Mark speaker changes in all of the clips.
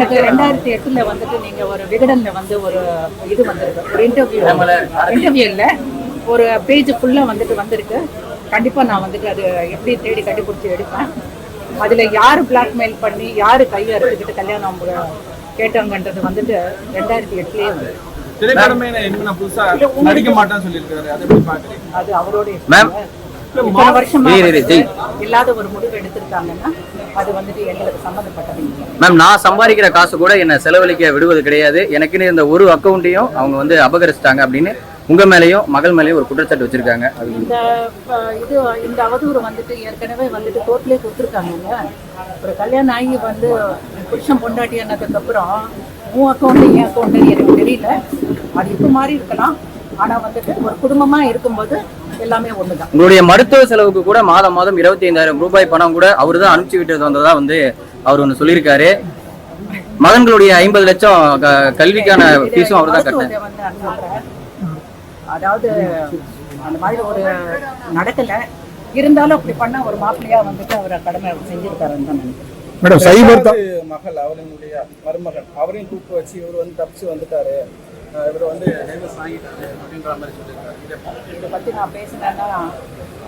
Speaker 1: உங்களுக்கு 2008 வந்துட்டு நீங்க ஒரு விகடன்ல வந்து ஒரு இது வந்திருக்கு, ஒரு இன்டர்வியூ இல்ல, ஒரு பேஜ் ஃபுல்லா வந்துட்டு வந்திருக்கு. கண்டிப்பா நான் வந்துட்டு அது எப்படி தேடி கண்டுபிடிச்சி எடுப்பேன். அதுல யாரு பிளாக்மெயில் பண்ணி யாரு கையை அறுத்துக்கிட்டு கல்யாணம் கேட்டாங்கன்றது வந்துட்டு 2008லயே வந்து அது அவரோட வருஷமா இல்லாத ஒரு முடிவு எடுத்திருக்காங்கன்னா அது வந்துட்டு எங்களுக்கு சம்பந்தப்பட்டது.
Speaker 2: மேம், நான் சம்பாதிக்கிற காசு கூட என்ன செலவழிக்க விடுவது கிடையாது. எனக்குன்னு இந்த ஒரு அக்கௌண்ட்டையும் அவங்க வந்து அபகரிச்சிட்டாங்க அப்படின்னு உங்க மேலேயும் மகள் மேலேயும் ஒரு குற்றச்சாட்டு வச்சிருக்காங்க.
Speaker 1: இந்த அவதூறு வந்துட்டு ஏற்கனவே வந்துட்டு கோர்ட்லயே கொடுத்துருக்காங்க. ஒரு கல்யாணம் ஆகி வந்து புருஷன் பொண்டாட்டி ஆனதுக்கு அப்புறம் உன் அக்கௌண்ட் என் அக்கௌண்ட் எனக்கு தெரியல, அது இப்போ மாறி இருக்கலாம். ஆனா வந்துட்டு ஒரு குடும்பமா இருக்கும்போது எல்லாமே ஒண்ணுதான்.
Speaker 2: உங்களுடைய மருத்துவ செலவுக்கு கூட மாதம் 25,000 ரூபாய் பணம் கூட அவரு தான் அனுப்பிச்சு விட்டது வந்ததா வந்து அவர் ஒண்ணு சொல்லியிருக்காரு. மகன்களுடைய 50 லட்சம் கல்விக்கான ஃபீஸும் அவர் தான் கட்டினார்.
Speaker 1: அதாவது அந்த மாதிரி ஒரு நடக்கல, இருந்தாலும் அப்படி பண்ண ஒரு மாப்பிள்ளையா வந்துட்டு அவர் கடமை செஞ்சிருக்காருன்னு தான்
Speaker 3: மேடம். சைபர்
Speaker 4: மகள் அவர்களுடைய மருமகன் அவரையும் கூப்பிட்டு வச்சு இவர் வந்து தப்பிச்சு வந்துட்டாரு, இவர் வந்து டைவர்ஸ் வாங்கிட்டாரு அப்படின்ற மாதிரி சொல்லியிருக்காரு.
Speaker 1: இதை பற்றி நான் பேசினேன்னா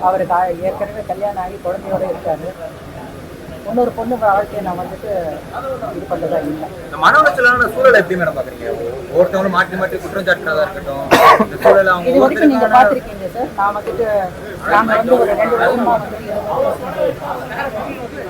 Speaker 1: அவருக்கு ஏற்கனவே கல்யாணம் ஆகி குழந்தையோட இருக்காரு. இன்னொரு பொண்ணு வாழ்க்கையை நான் வந்துட்டு இது பண்ணதா இல்லை.
Speaker 2: மன உளைச்சலான சூழலை எப்படி மேடம் பாக்குறீங்க? ஒருத்தவங்களும் மாற்றி மாற்றி குற்றம் சாட்டுறதா இருக்கட்டும், இந்த சூழலை அவங்க
Speaker 1: இது வரைக்கும் நீங்க பாத்திருக்கீங்க சார். நான் வந்துட்டு நாங்க வந்து ஒரு 2 வருஷமா வந்து